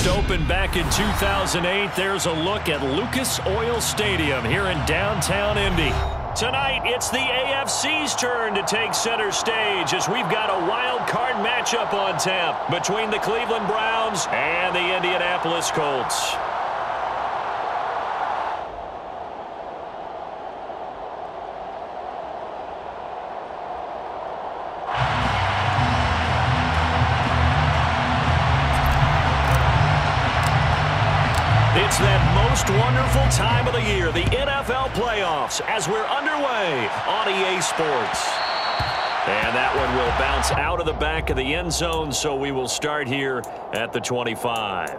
First opened back in 2008. There's a look at Lucas Oil Stadium here in downtown Indy. Tonight, it's the AFC's turn to take center stage as we've got a wild card matchup on tap between the Cleveland Browns and the Indianapolis Colts. It's that most wonderful time of the year, the NFL playoffs, as we're underway on EA Sports. And that one will bounce out of the back of the end zone, so we will start here at the 25.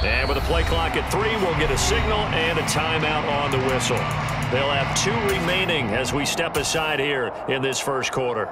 And with a play clock at 3, we'll get a signal and a timeout on the whistle. They'll have 2 remaining as we step aside here in this first quarter.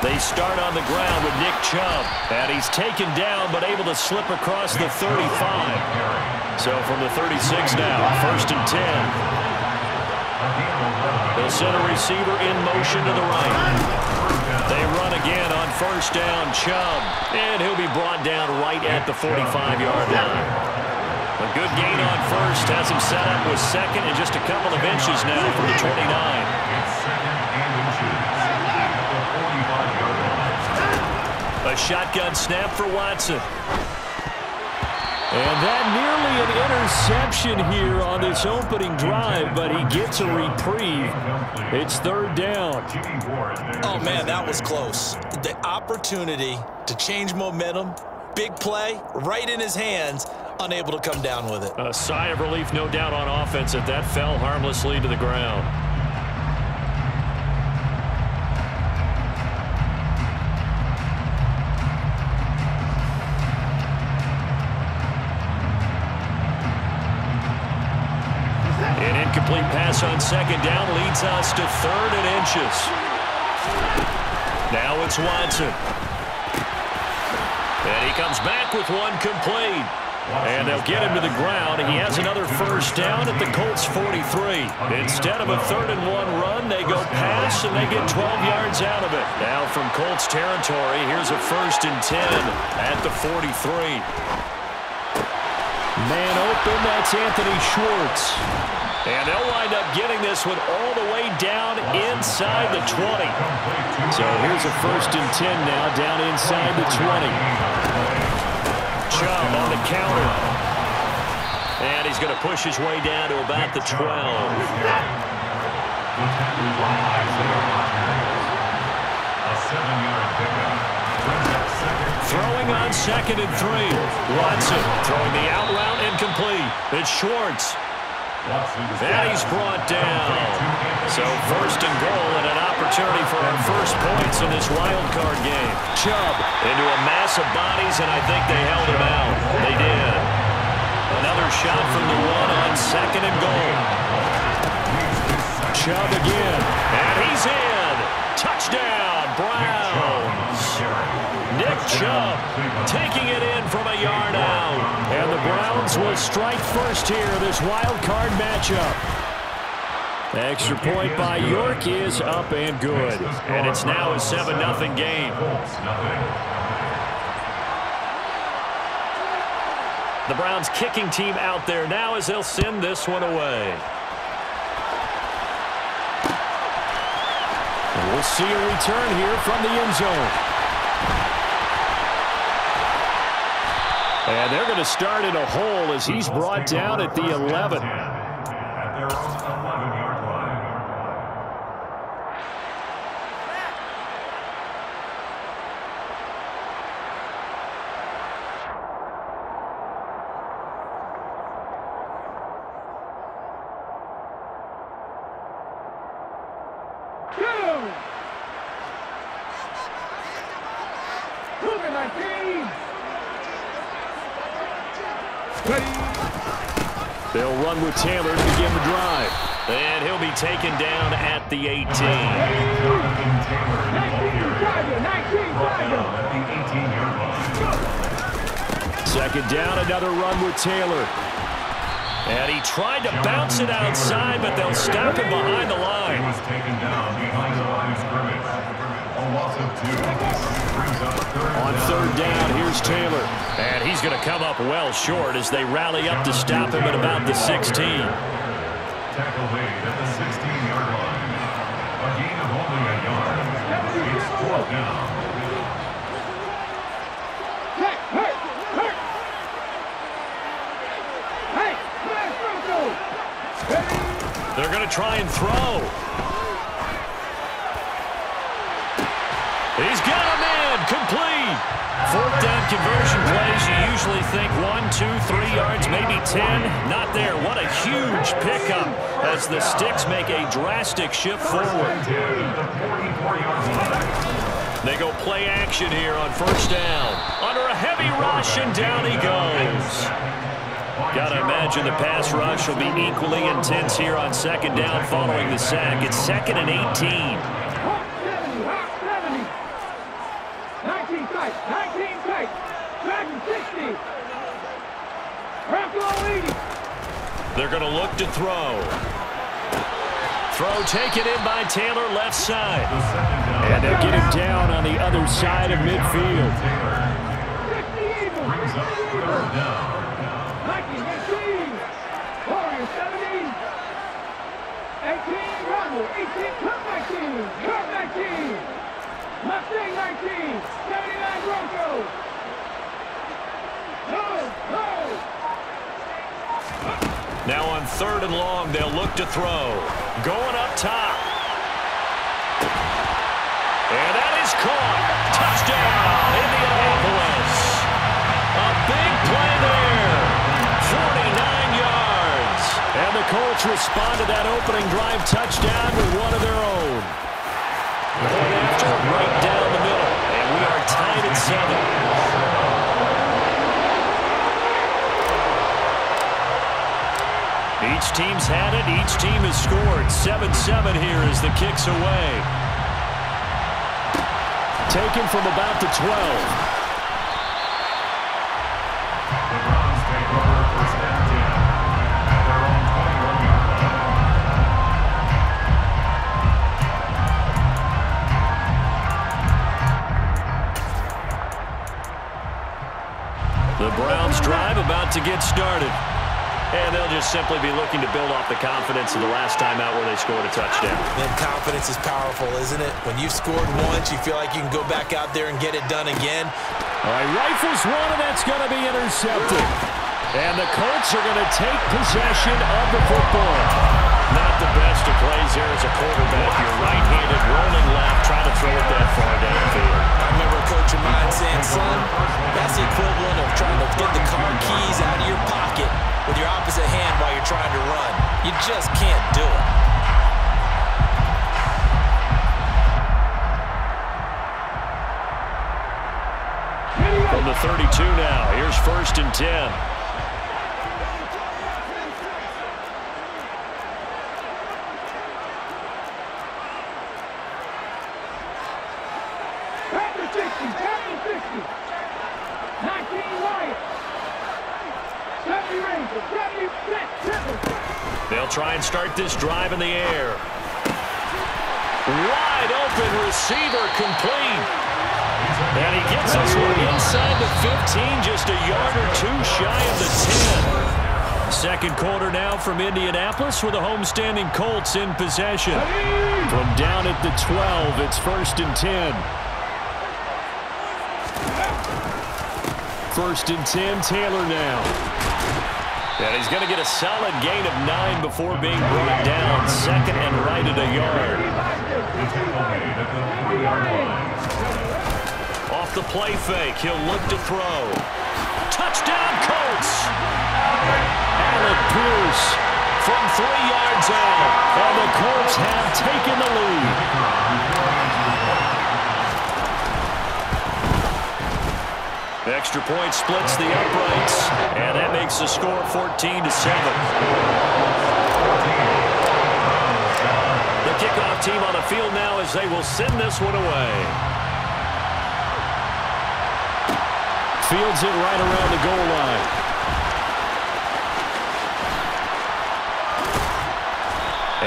They start on the ground with Nick Chubb, and he's taken down but able to slip across the 35. So from the 36 now, 1st and 10. They'll send a receiver in motion to the right. They run again on 1st down, Chubb, and he'll be brought down right at the 45-yard line. A good gain on 1st has him set up with 2nd and just a couple of inches now from the 29. A shotgun snap for Watson. And that nearly an interception here on this opening drive, but he gets a reprieve. It's 3rd down. Oh, man, that was close. The opportunity to change momentum, big play, right in his hands, unable to come down with it. A sigh of relief, no doubt, on offense that fell harmlessly to the ground. An incomplete pass on 2nd down leads us to 3rd and inches. Now it's Watson. And he comes back with one complete. And they'll get him to the ground. He has another 1st down at the Colts 43. Instead of a 3rd and 1 run, they go pass, and they get 12 yards out of it. Now from Colts territory, here's a 1st and 10 at the 43. Man open, that's Anthony Schwartz. And they'll wind up getting this one all the way down inside the 20. So here's a 1st and 10 now down inside the 20. Chubb on the counter. And he's going to push his way down to about the 12. Throwing on 2nd and 3. Watson throwing the out route incomplete. It's Schwartz. And he's brought down. So 1st and goal and an opportunity for our first points in this wild card game. Chubb into a mass of bodies, and I think they held him out. They did. Another shot from the 1 on 2nd and goal. Chubb again. And he's in. Touchdown, Browns. Nick Chubb taking it in from a yard out. And the Browns will strike first here in this wild card matchup. Extra point by York is up and good. And it's now a 7-0 game. The Browns kicking team out there now as they'll send this one away. And we'll see a return here from the end zone. And they're going to start in a hole as he's brought down at the 11. At their own 11-yard line. They'll run with Taylor to begin the drive. And he'll be taken down at the 18. Second down, another run with Taylor. And he tried to bounce it outside, but they'll stop him behind the line. He was taken down behind the line of scrimmage. A loss of 2. On third down, here's Taylor. And he's going to come up well short as they rally up to stop him at about the 16. Tackle made at the 16-yard line. A gain of only a yard. It's 4th down. They're going to try and throw. He's got him in. Complete. Fourth down conversion plays. You usually think 1, 2, 3 yards, maybe 10. Not there. What a huge pickup as the Sticks make a drastic shift forward. They go play action here on first down. Under a heavy rush, and down he goes. Got to imagine the pass rush will be equally intense here on second down following the sack. It's 2nd and 18. They're going to look to throw. Throw taken in by Taylor, left side. And they'll get him down on the other side of midfield. Brings up 3rd down. Now on 3rd and long, they'll look to throw. Going up top. And that is caught. Touchdown, Indianapolis. A big play there. 49 yards. And the Colts respond to that opening drive touchdown with one of their own. Going after it right down the middle. And we are tied at 7. Each team's had it. Each team has scored. 7-7 here as the kick's away. Taken from about the 12. The Browns take over first and 10 at their own 21-yard line. The Browns drive about to get started. And they'll just simply be looking to build off the confidence of the last time out where they scored a touchdown. Man, confidence is powerful, isn't it? When you've scored once, you feel like you can go back out there and get it done again. All right, rifles one, and that's going to be intercepted. And the Colts are going to take possession of the football. Not the best of plays there as a quarterback. You're right-handed, rolling left, trying to throw it that far downfield. I remember a coach of mine saying, son, that's the equivalent of trying to get the car keys out of your pocket with your opposite hand while you're trying to run. You just can't do it. From the 32 now, here's 1st and 10. They'll try and start this drive in the air. Wide open receiver complete. And he gets this one inside the 15, just a yard or two shy of the 10. Second quarter now from Indianapolis with the homestanding Colts in possession. From down at the 12, it's 1st and 10. 1st and 10, Taylor now. And he's going to get a solid gain of 9 before being brought down. 2nd and right at a yard. Off the play fake, he'll look to throw. Touchdown, Colts! Alec Pierce from 3 yards out. And the Colts have taken the lead. Extra point splits the uprights, and that makes the score 14-7. The kickoff team on the field now as they will send this one away. Fields it right around the goal line.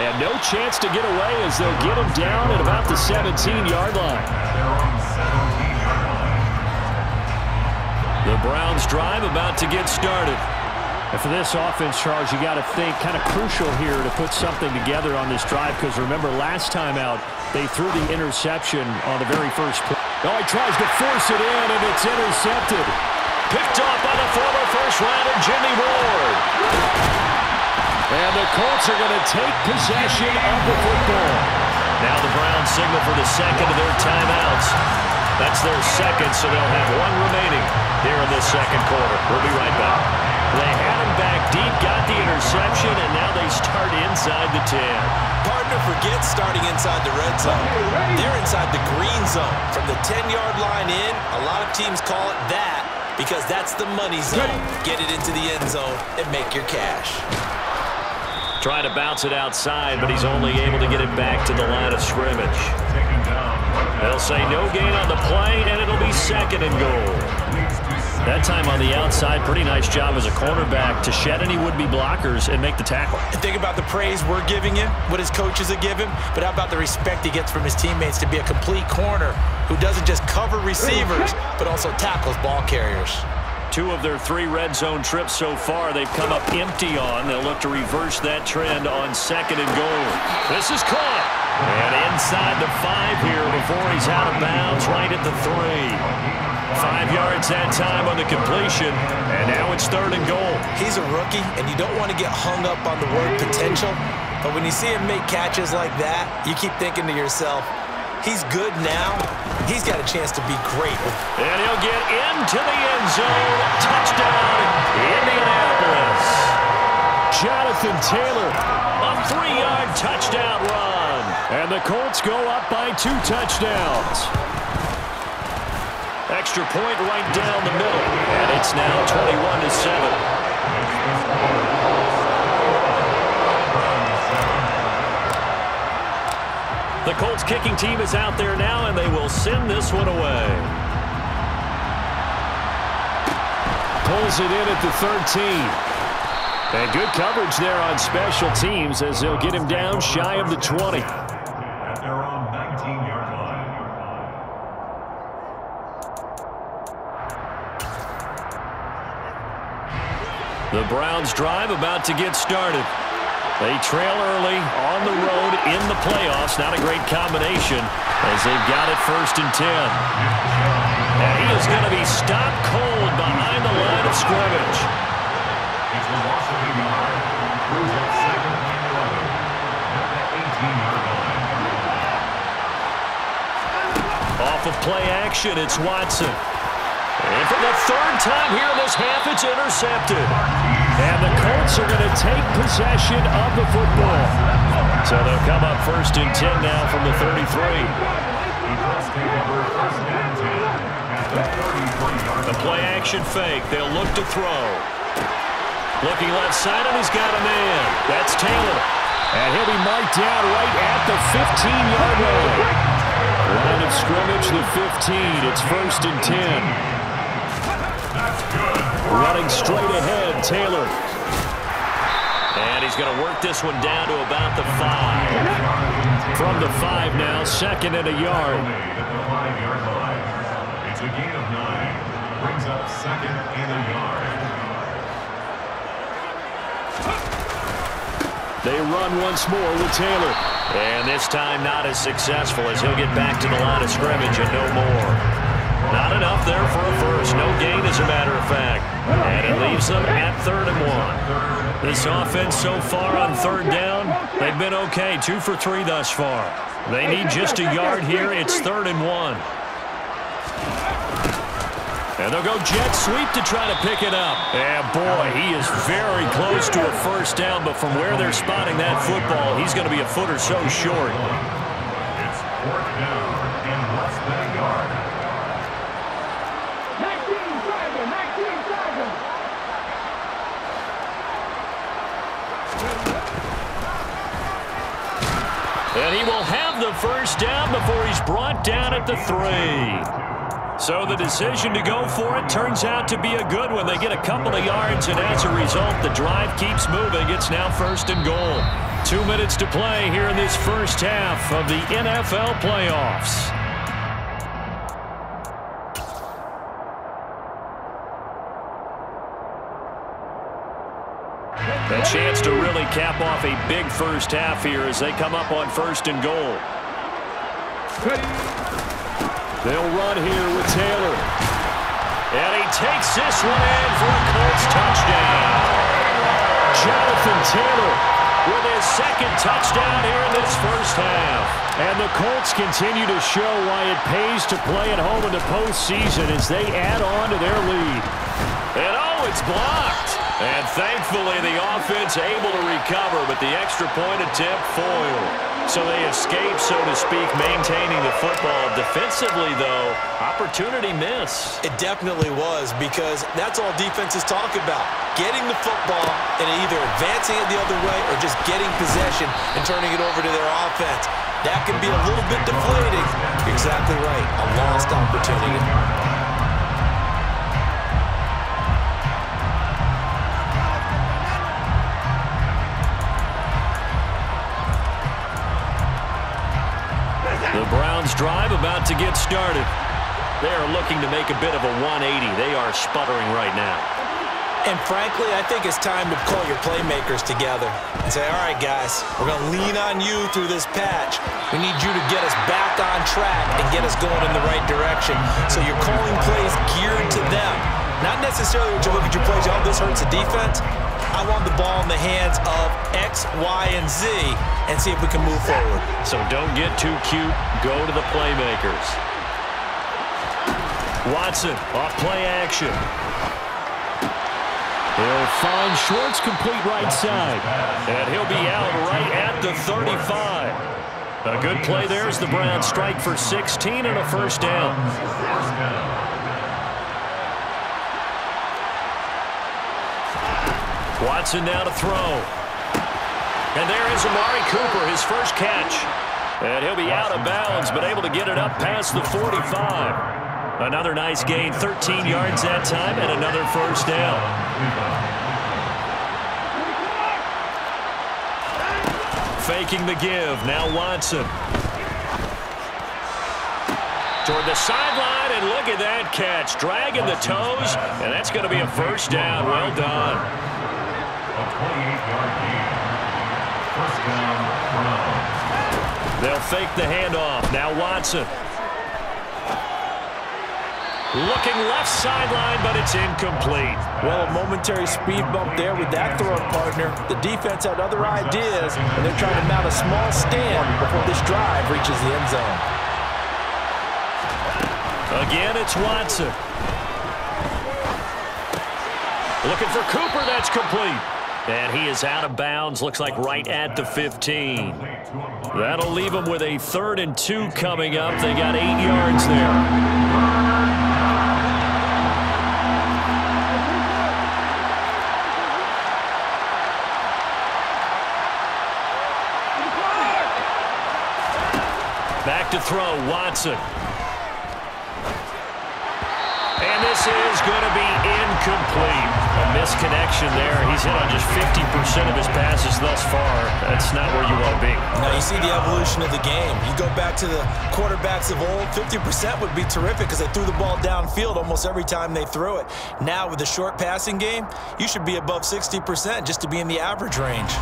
And no chance to get away as they'll get him down at about the 17-yard line. The Browns drive about to get started. And for this offense, Charles, you got to think kind of crucial here to put something together on this drive, because remember last time out they threw the interception on the very first play. Oh, he tries to force it in, and it's intercepted. Picked off by the former first-rounder Jimmy Ward. And the Colts are going to take possession of the football. Now the Browns signal for the second of their timeouts. That's their second, so they'll have one remaining here in this second quarter. We'll be right back. They had him back deep, got the interception, and now they start inside the 10. Partner, forget starting inside the red zone. They're inside the green zone. From the 10-yard line in, a lot of teams call it that because that's the money zone. Get it into the end zone and make your cash. Trying to bounce it outside, but he's only able to get it back to the line of scrimmage. They'll say no gain on the play, and it'll be 2nd and goal. That time on the outside, pretty nice job as a cornerback to shed any would-be blockers and make the tackle. And think about the praise we're giving him, what his coaches are giving, but how about the respect he gets from his teammates to be a complete corner who doesn't just cover receivers, but also tackles ball carriers. 2 of their 3 red zone trips so far they've come up empty on. They'll look to reverse that trend on 2nd and goal. This is caught. And inside the 5 here before he's out of bounds, right at the 3. 5 yards that time on the completion, and now it's 3rd and goal. He's a rookie, and you don't want to get hung up on the word potential, but when you see him make catches like that, you keep thinking to yourself, he's good now. He's got a chance to be great. And he'll get into the end zone. Touchdown, Indianapolis. Jonathan Taylor. A 3-yard touchdown run. And the Colts go up by 2 touchdowns. Extra point right down the middle. And it's now 21-7. The Colts kicking team is out there now, and they will send this one away. Pulls it in at the 13. And good coverage there on special teams as they'll get him down shy of the 20. At their own 19-yard line. The Browns drive about to get started. They trail early on the road in the playoffs. Not a great combination as they've got it 1st and 10. And he is going to be stopped cold behind the line of scrimmage. It's a loss of a yard. Who's at 2nd and 11 at the 18-yard line. Off of play action, it's Watson. And for the 3rd time here in this half, it's intercepted. And the Colts are going to take possession of the football. So they'll come up 1st and 10 now from the 33. The play action fake. They'll look to throw. Looking left side, and he's got a man. That's Taylor. And he'll be marked down right at the 15-yard line. Line of scrimmage, the 15. It's 1st and 10. Running straight ahead, Taylor. And he's going to work this one down to about the 5. From the 5 now, 2nd and a yard. It's a gain of 9. Brings up 2nd and a yard. They run once more with Taylor. And this time not as successful as he'll get back to the line of scrimmage and no more. Not enough there for a first. No gain, as a matter of fact. And it leaves them at 3rd and 1. This offense so far on 3rd down, they've been okay. 2 for 3 thus far. They need just a yard here. It's 3rd and 1. And they'll go jet sweep to try to pick it up. And boy, he is very close to a first down, but from where they're spotting that football, he's going to be a foot or so short. It's 4th down and less than a yard. And he will have the first down before he's brought down at the 3. So the decision to go for it turns out to be a good one. They get a couple of yards, and as a result, the drive keeps moving. It's now 1st and goal. 2 minutes to play here in this first half of the NFL playoffs. A chance to really cap off a big first half here as they come up on 1st and goal. They'll run here with Taylor. And he takes this one in for a Colts touchdown. Jonathan Taylor with his 2nd touchdown here in this first half. And the Colts continue to show why it pays to play at home in the postseason as they add on to their lead. And oh, it's blocked. And thankfully the offense able to recover, but the extra point attempt foiled. So they escape, so to speak, maintaining the football. Defensively, though, opportunity miss. It definitely was, because that's all defenses talk about. Getting the football and either advancing it the other way or just getting possession and turning it over to their offense. That can be a little bit deflating. Exactly right. A lost opportunity. The Browns drive about to get started. They are looking to make a bit of a 180. They are sputtering right now. And frankly, I think it's time to call your playmakers together and say, all right, guys, we're going to lean on you through this patch. We need you to get us back on track and get us going in the right direction. So you're calling plays geared to them. Not necessarily when you look at your plays, oh, this hurts the defense. I want the ball in the hands of X, Y, and Z and see if we can move forward. So don't get too cute. Go to the playmakers. Watson off play action. He'll find Schwartz complete right side. And he'll be out right at the 35. A good play there as the Browns strike for 16 and a first down. Watson now to throw. And there is Amari Cooper, his first catch. And he'll be out of bounds, but able to get it up past the 45. Another nice gain, 13 yards that time, and another first down. Faking the give, now Watson. Toward the sideline, and look at that catch. Dragging the toes, and that's going to be a first down. Well done. A 28-yard gain. First down, Browns. They'll fake the handoff. Now Watson. Looking left sideline, but it's incomplete. Well, a momentary speed bump there with that throwing partner. The defense had other ideas, and they're trying to mount a small stand before this drive reaches the end zone. Again, it's Watson. Looking for Cooper, that's complete. And he is out of bounds, looks like right at the 15. That'll leave them with a 3rd and 2 coming up. They got 8 yards there. Back to throw, Watson. And this is going to be incomplete. misconnection there. He's hit on just 50% of his passes thus far. That's not where you want to be. Now, you see the evolution of the game. You go back to the quarterbacks of old, 50% would be terrific because they threw the ball downfield almost every time they threw it. Now, with the short passing game, you should be above 60% just to be in the average range.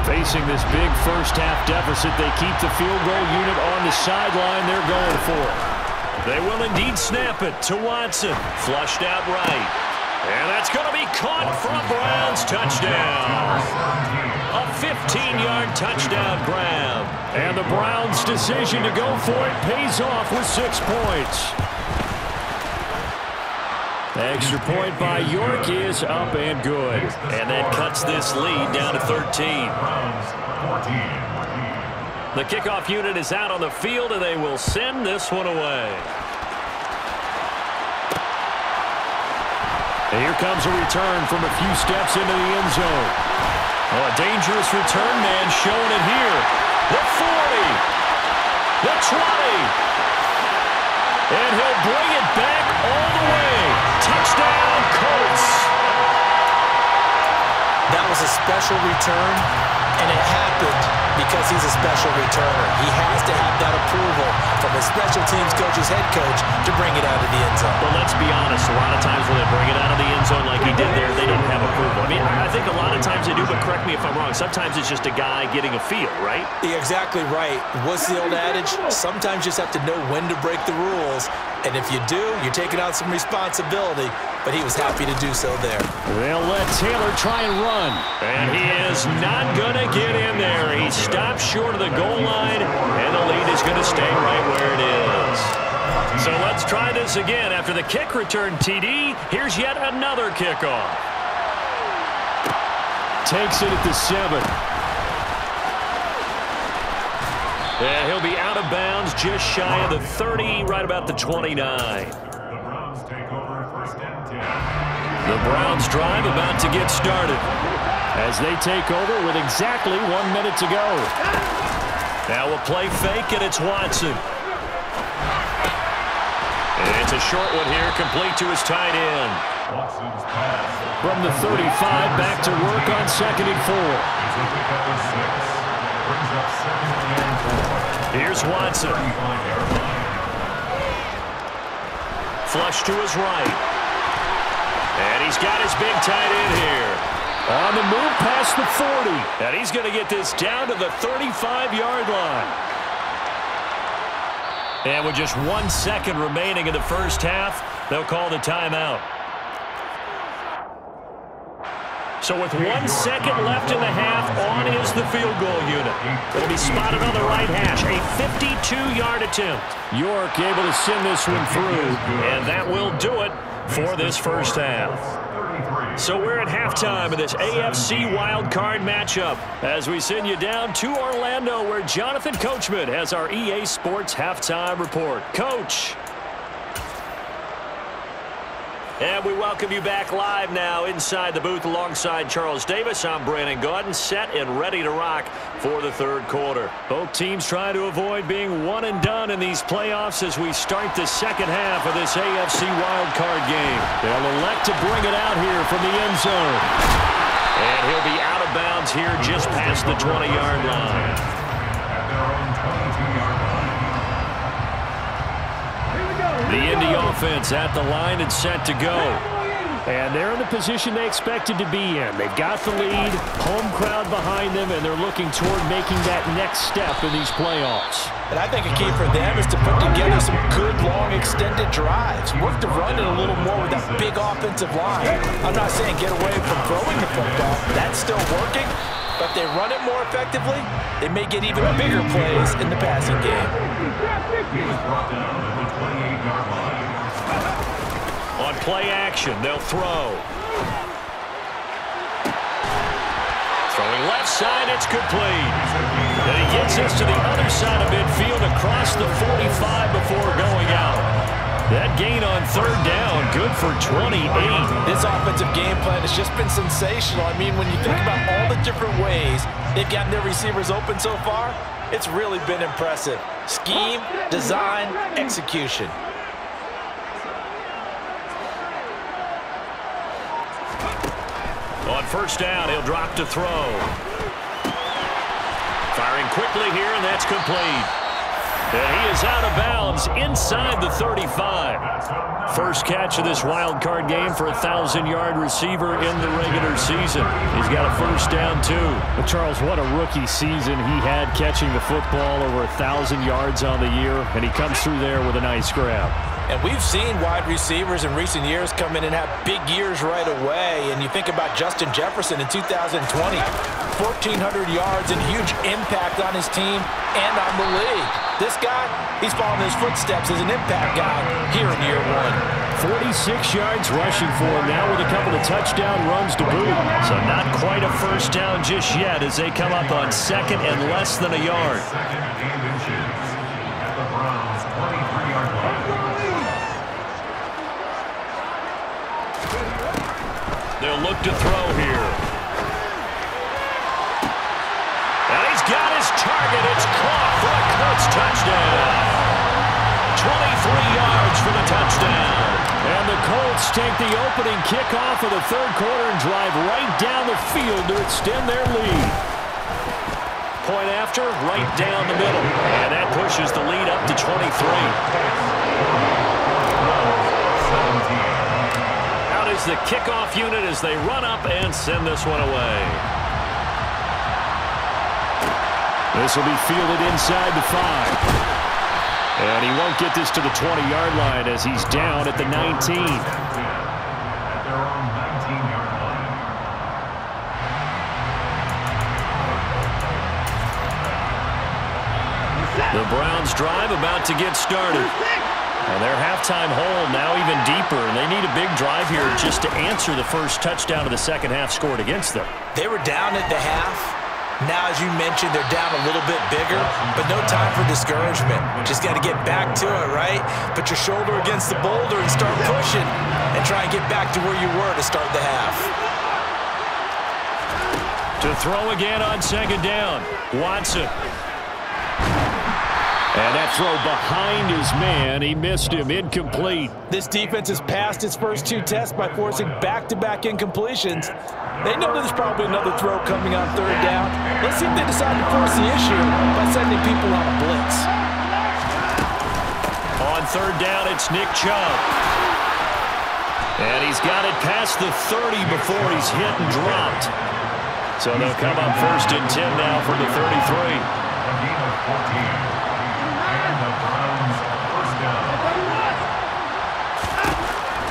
Facing this big first-half deficit, they keep the field goal unit on the sideline. They're going for it. They will indeed snap it to Watson. Flushed out right. And that's going to be caught for a Browns touchdown. A 15-yard touchdown grab. And the Browns' decision to go for it pays off with 6 points. The extra point by York is up and good. And that cuts this lead down to 13. The kickoff unit is out on the field, and they will send this one away. And here comes a return from a few steps into the end zone. Oh, a dangerous return man showing it here. The 40. The 20. And he'll bring it back all the way. Touchdown, Colts. That was a special return, and it happened because he's a special returner. He has to have that approval from his special teams coach's head coach to bring it out of the end zone. But let's be honest, a lot of times when they bring it out of the end zone like he did there, they didn't have approval. I mean, I think a lot of times they do, but correct me if I'm wrong. Sometimes it's just a guy getting a feel, right? You're exactly right. What's the old adage? Sometimes you just have to know when to break the rules. And if you do, you're taking on some responsibility. But he was happy to do so there. They'll let Taylor try and run. And he is not going to get in there. He stops short of the goal line, and the lead is going to stay right where it is. So let's try this again. After the kick return TD, here's yet another kickoff. Takes it at the 7. Yeah, he'll be out of bounds just shy of the 30, right about the 29. The Browns drive about to get started as they take over with exactly 1 minute to go. Now a play fake, and it's Watson. And it's a short one here, complete to his tight end. From the 35, back to work on 2nd and 4. Here's Watson. Flush to his right. And he's got his big tight end here. On the move past the 40. And he's going to get this down to the 35-yard line. And with just 1 second remaining in the first half, they'll call the timeout. So with 1 second left in the half, on is the field goal unit. It'll be spotted on the right hash. A 52-yard attempt. York able to send this one through. And that will do it for this first half. So we're at halftime of this AFC wildcard matchup as we send you down to Orlando, where Jonathan Coachman has our EA Sports halftime report. Coach. And we welcome you back live now inside the booth alongside Charles Davis. I'm Brandon Gaudin, set and ready to rock for the third quarter. Both teams trying to avoid being one and done in these playoffs as we start the second half of this AFC wildcard game. They'll elect to bring it out here from the end zone. And he'll be out of bounds here just past the 20-yard line. The Indy offense at the line and set to go. And they're in the position they expected to be in. They've got the lead, home crowd behind them, and they're looking toward making that next step in these playoffs. And I think a key for them is to put together some good, long, extended drives. Work the run it a little more with that big offensive line. I'm not saying get away from throwing the football. That's still working. But if they run it more effectively, they may get even bigger plays in the passing game. On play action, they'll throw. Throwing left side, it's complete. And he gets us to the other side of midfield across the 45 before going out. That gain on third down, good for 28. This offensive game plan has just been sensational. I mean, when you think about all the different ways they've gotten their receivers open so far, it's really been impressive. Scheme, design, execution. first down. He'll drop to throw. Firing quickly here, and that's complete. And he is out of bounds inside the 35. First catch of this wild card game for a 1,000-yard receiver in the regular season. He's got a first down, too. Well, Charles, what a rookie season he had catching the football, over 1,000 yards on the year, and he comes through there with a nice grab. And we've seen wide receivers in recent years come in and have big years right away. And you think about Justin Jefferson in 2020, 1,400 yards and huge impact on his team and on the league. This guy, he's following his footsteps as an impact guy here in year one. 46 yards rushing for him now with a couple of touchdown runs to boot. So not quite a first down just yet as they come up on second and less than a yard. Second and inches at the Browns' 23-yard line. They'll look to throw here. And he's got his target. It's caught for a Colts touchdown. 23 yards for the touchdown. And the Colts take the opening kickoff of the third quarter and drive right down the field to extend their lead. Point after, right down the middle. And that pushes the lead up to 23. Out is the kickoff unit as they run up and send this one away. This will be fielded inside the 5. And he won't get this to the 20-yard line as he's down at the 19. At their own 19-yard line. The Browns drive about to get started. And their halftime hole now even deeper, and they need a big drive here just to answer the first touchdown of the second half scored against them. They were down at the half. Now, as you mentioned, they're down a little bit bigger, but no time for discouragement. Just got to get back to it, right? Put your shoulder against the boulder and start pushing and try and get back to where you were to start the half. To throw again on second down, Watson. And that throw behind his man, he missed him, incomplete. This defense has passed its first two tests by forcing back-to-back incompletions. They know there's probably another throw coming on third down. Let's see if they decide to force the issue by sending people on a blitz. On third down, it's Nick Chubb. And he's got it past the 30 before he's hit and dropped. So they'll come up first and 10 now from the 33. A gain of 14. And the Browns first down.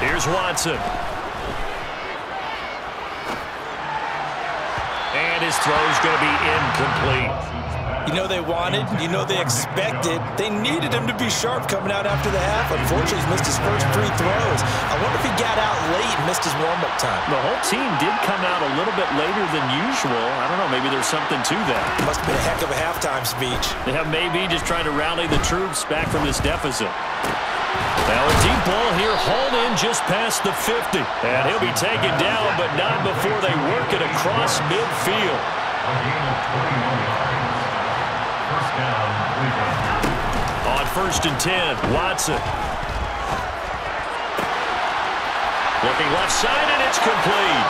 Here's Watson. And his throw's going to be incomplete. You know they wanted, you know they expected. They needed him to be sharp coming out after the half. Unfortunately, he's missed his first 3 throws. I wonder if he got out late and missed his warm-up time. The whole team did come out a little bit later than usual. I don't know, maybe there's something to that. Must have been a heck of a halftime speech. Yeah, maybe just trying to rally the troops back from this deficit. Now a deep ball here, hauled in just past the 50. And he'll be taken down, but not before they work it across midfield. A gain of 21 yards. First down, Cleveland. On first and 10, Watson. Looking left side, and it's complete.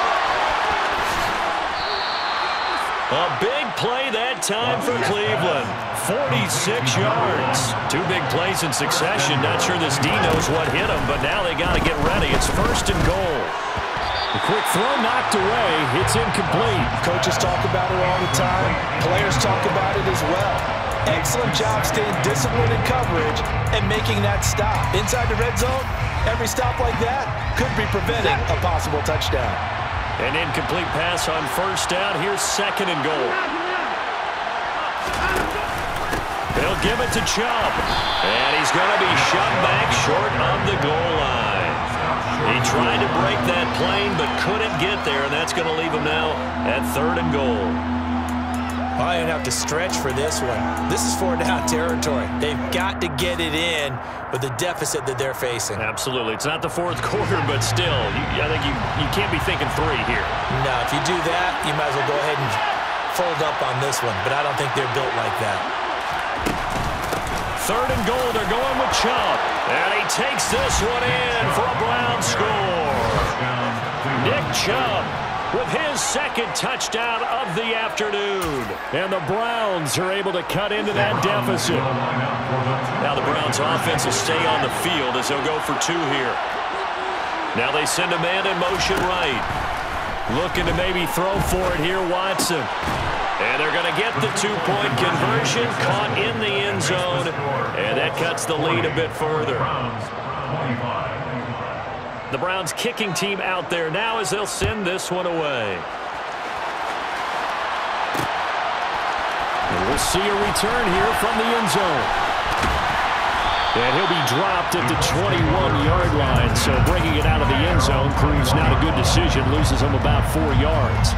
A big play that time for Cleveland. 46 yards. 2 big plays in succession. Not sure this D knows what hit him, but now they got to get ready. It's first and goal. The quick throw knocked away. It's incomplete. Coaches talk about it all the time. Players talk about it as well. Excellent job staying disciplined in coverage and making that stop. Inside the red zone, every stop like that could be preventing a possible touchdown. An incomplete pass on first down. Here's second and goal. They'll give it to Chubb. And he's going to be shoved back short of the goal line. He tried to break that plane but couldn't get there, and that's going to leave him now at third and goal. I don't have to stretch for this one. This is 4-down territory. They've got to get it in with the deficit that they're facing. Absolutely. It's not the fourth quarter, but still, I think you can't be thinking 3 here. No, if you do that, you might as well go ahead and fold up on this one, but I don't think they're built like that. Third and goal, they're going with Chubb. And he takes this one in for a Brown score. Nick Chubb with his second touchdown of the afternoon. And the Browns are able to cut into that deficit. Now the Browns offense will stay on the field as they'll go for 2 here. Now they send a man in motion right. Looking to maybe throw for it here, Watson. And they're going to get the 2-point conversion, caught in the end zone, and that cuts the lead a bit further. The Browns kicking team out there now as they'll send this one away. And we'll see a return here from the end zone. And he'll be dropped at the 21-yard line, so bringing it out of the end zone proves not a good decision, loses him about 4 yards.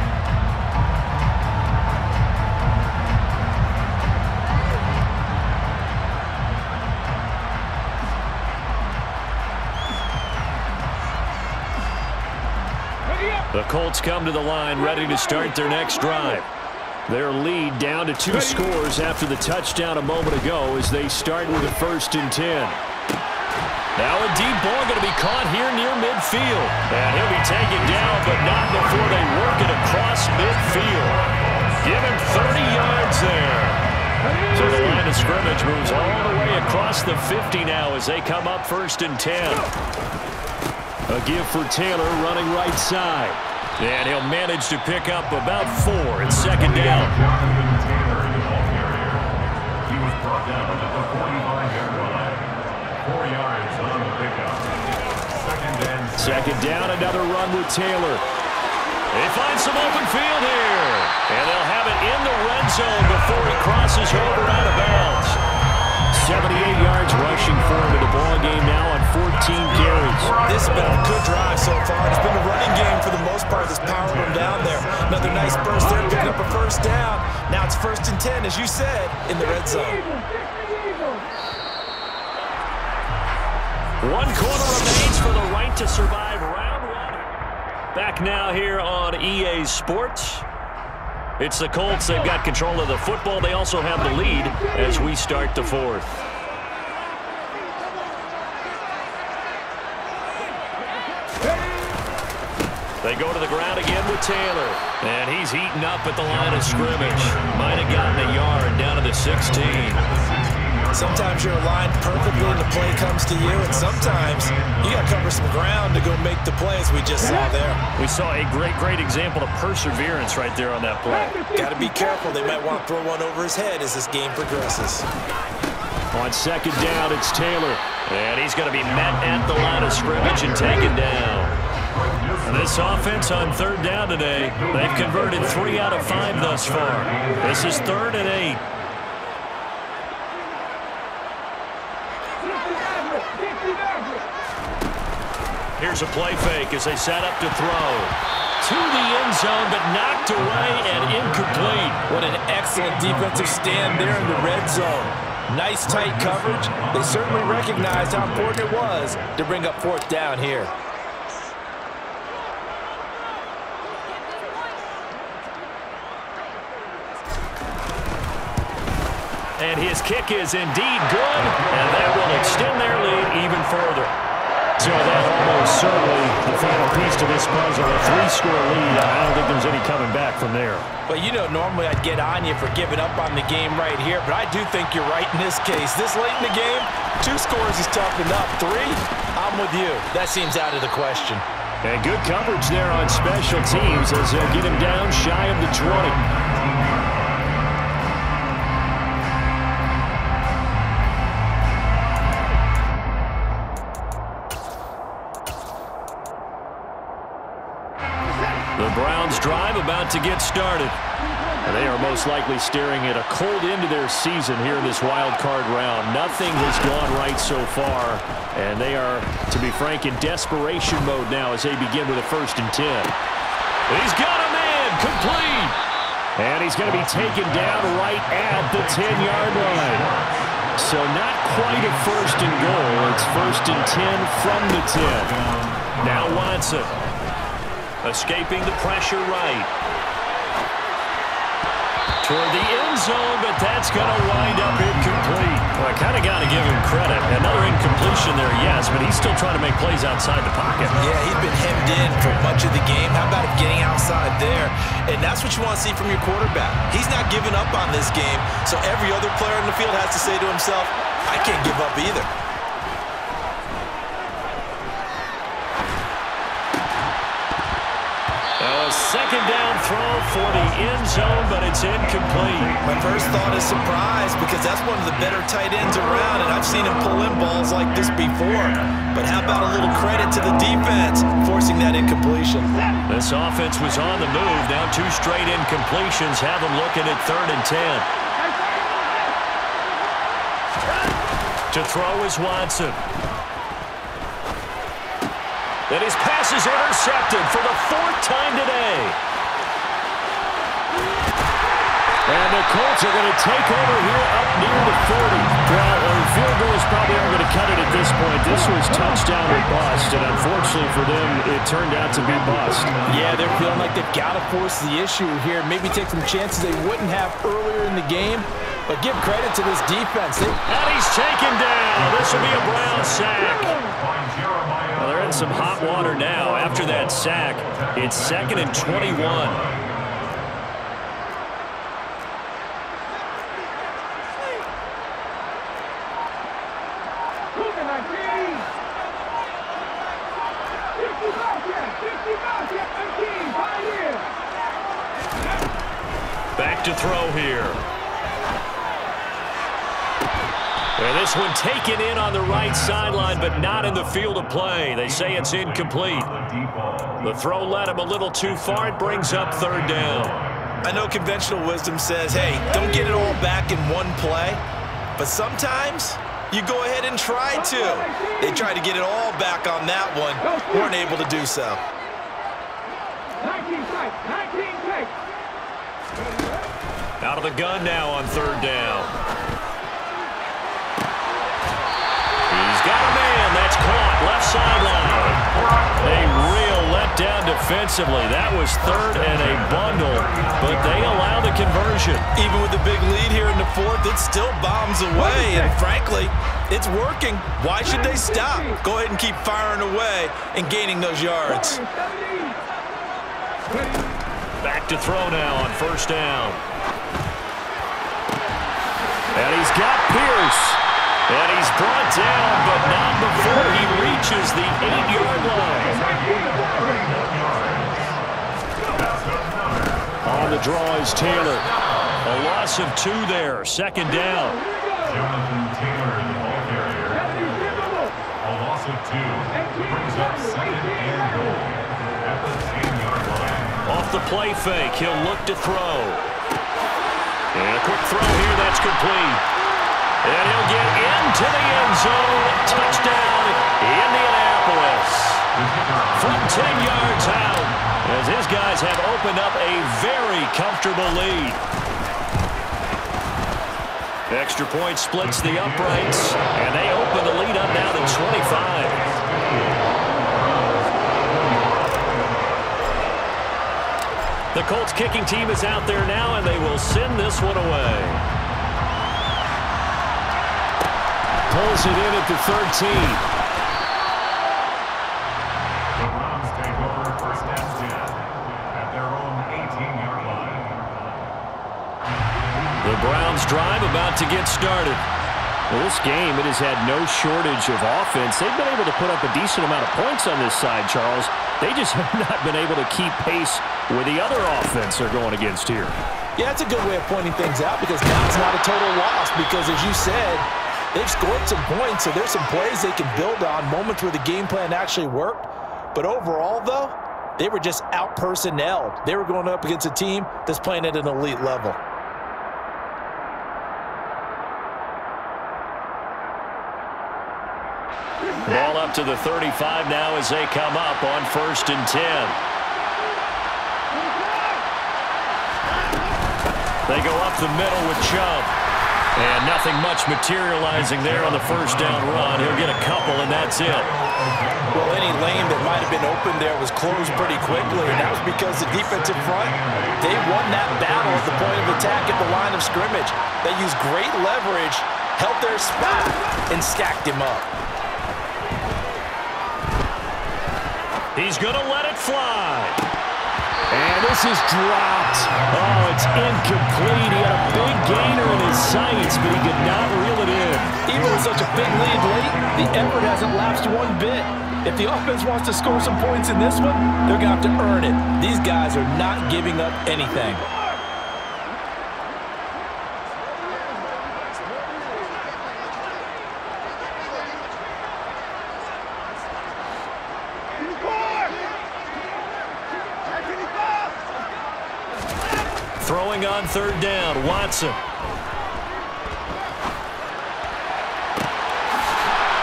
The Colts come to the line ready to start their next drive. Their lead down to 2 scores after the touchdown a moment ago as they start with a 1st and 10. Now a deep ball going to be caught here near midfield. And he'll be taken down, but not before they work it across midfield. Give him 30 yards there. So the line of scrimmage moves all the way across the 50 now as they come up 1st and 10. A give for Taylor running right side. And he'll manage to pick up about 4. It's 2nd down. He was brought down at the 45-yard line. 4 yards on the pickup. 2nd down, another run with Taylor. They find some open field here. And they'll have it in the red zone before he crosses over out of bounds. 78 yards rushing for him in the ball game now on 14 carries. This has been a good drive so far. It's been a running game for the most part that's powered him down there. Another nice burst there, picking up a 1st down. Now it's 1st and 10, as you said, in the red zone. 1 quarter remains for the right to survive round 1. Back now here on EA Sports. It's the Colts. They've got control of the football. They also have the lead as we start the 4th. They go to the ground again with Taylor. And he's heating up at the line of scrimmage. Might have gotten a yard down to the 16. Sometimes you're aligned perfectly and the play comes to you, and sometimes you got to cover some ground to go make the play, as we just saw there. We saw a great example of perseverance right there on that play. Got to be careful. They might want to throw one over his head as this game progresses. On 2nd down, it's Taylor. And he's going to be met at the line of scrimmage and taken down. And this offense on 3rd down today, they've converted 3 out of 5 thus far. This is 3rd and 8. Here's a play fake as they set up to throw. To the end zone, but knocked away and incomplete. What an excellent defensive stand there in the red zone. Nice tight coverage. They certainly recognized how important it was to bring up 4th down here. And his kick is indeed good, and that will extend their lead even further. So that almost certainly the final piece to this puzzle. A 3-score lead. I don't think there's any coming back from there. But, you know, normally I'd get on you for giving up on the game right here, but I do think you're right in this case. This late in the game, 2 scores is tough enough. 3, I'm with you. That seems out of the question. And good coverage there on special teams as they'll get him down shy of the 20. The Browns drive about to get started. They are most likely staring at a cold end to their season here in this wild card round. Nothing has gone right so far, and they are, to be frank, in desperation mode now as they begin with a 1st and 10. He's got a man complete. And he's going to be taken down right at the 10-yard line. So not quite a 1st and goal. It's 1st and 10 from the 10. Now Watson. Escaping the pressure right. Toward the end zone, but that's going to wind up incomplete. Well, I kind of got to give him credit. Another incompletion there, yes, but he's still trying to make plays outside the pocket. Yeah, he's been hemmed in for much of the game. How about him getting outside there? And that's what you want to see from your quarterback. He's not giving up on this game, so every other player in the field has to say to himself, I can't give up either. Second down throw for the end zone, but it's incomplete. My first thought is surprise because that's one of the better tight ends around, and I've seen him pull in balls like this before. But how about a little credit to the defense forcing that incompletion? This offense was on the move. Now 2 straight incompletions have them looking at 3rd and 10. To throw is Watson. And his pass is intercepted for the 4th time today. And the Colts are going to take over here up near the 40. Well, field goals probably aren't going to cut it at this point. This was touchdown or bust, and unfortunately for them, it turned out to be bust. Yeah, they're feeling like they've got to force the issue here. Maybe take some chances they wouldn't have earlier in the game. But give credit to this defense. And he's taken down. This will be a Brown sack. Well, they're in some hot water now after that sack. It's 2nd and 21. Back to throw here. And this one taken in on the right sideline, but not in the field of play. They say it's incomplete. The throw led him a little too far. It brings up 3rd down. I know conventional wisdom says, hey, don't get it all back in one play. But sometimes you go ahead and try to. They tried to get it all back on that one. Weren't able to do so. Out of the gun now on 3rd down. He's got a man. That's caught. Left sideline. A real letdown defensively. That was 3rd and a bundle, but they allow the conversion. Even with the big lead here in the 4th, it still bombs away. And frankly, it's working. Why should they stop? Go ahead and keep firing away and gaining those yards. Back to throw now on 1st down. And he's got Pierce. And he's brought down, but not before he reaches the 8-yard line. On the draw is Taylor. A loss of 2 there. 2nd down. Jonathan Taylor, the ball carrier. A loss of 2 brings up 2nd and goal at the 10-yard line. Off the play fake, he'll look to throw. And a quick throw here, that's complete. And he'll get into the end zone. Touchdown, Indianapolis. From 10 yards out, as his guys have opened up a very comfortable lead. Extra point splits the uprights, and they open the lead up now to 25. The Colts kicking team is out there now, and they will send this one away. Pulls it in at the 13. The Browns take over 1st and 10 at their own 18-yard line. The Browns drive about to get started. Well, this game, it has had no shortage of offense. They've been able to put up a decent amount of points on this side, Charles. They just have not been able to keep pace with the other offense they're going against here. Yeah, that's a good way of pointing things out because now it's not a total loss because, as you said, they've scored some points, so there's some plays they can build on, moments where the game plan actually worked. But overall, though, they were just out-personnelled. They were going up against a team that's playing at an elite level. Ball up to the 35 now as they come up on 1st and 10. They go up the middle with Chubb. And nothing much materializing there on the 1st down run. He'll get a couple, and that's it. Well, any lane that might have been open there was closed pretty quickly, and that was because the defensive front, they won that battle at the point of attack at the line of scrimmage. They used great leverage held their spot, and stacked him up. He's going to let it fly. And this is dropped. Oh, it's incomplete. He had a big gainer in his sights, but he could not reel it in. Even with such a big lead late, the effort hasn't lapsed one bit. If the offense wants to score some points in this one, they're going to have to earn it. These guys are not giving up anything. Throwing on third down, Watson.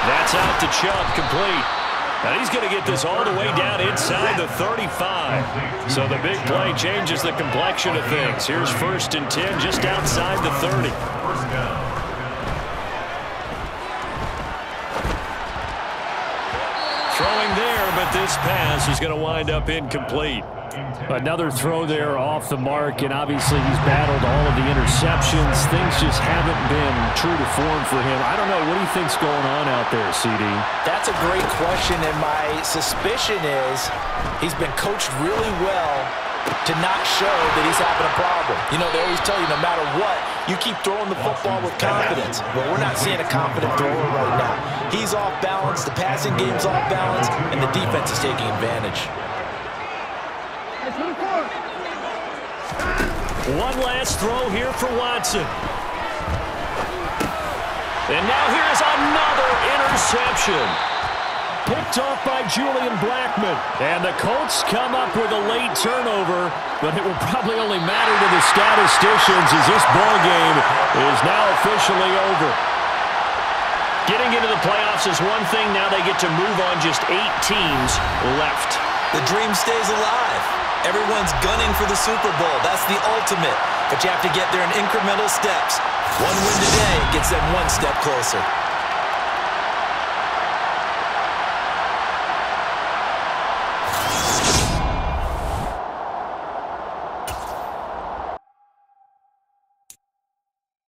That's out to Chubb, complete. And he's going to get this all the way down inside the 35. So the big play changes the complexion of things. Here's 1st and 10 just outside the 30. Throwing there, but this pass is going to wind up incomplete. Another throw there off the mark, and obviously he's battled all of the interceptions. Things just haven't been true to form for him. I don't know. What do you think's going on out there, CD? That's a great question, and my suspicion is he's been coached really well to not show that he's having a problem. You know, they always tell you no matter what, you keep throwing the football with confidence. But we're not seeing a confident thrower right now. He's off balance, the passing game's off balance, and the defense is taking advantage. One last throw here for Watson. And now here's another interception. Picked off by Julian Blackmon. And the Colts come up with a late turnover, but it will probably only matter to the statisticians as this ball game is now officially over. Getting into the playoffs is one thing. Now they get to move on. Just 8 teams left. The dream stays alive. Everyone's gunning for the Super Bowl. That's the ultimate. But you have to get there in incremental steps. One win today gets them one step closer.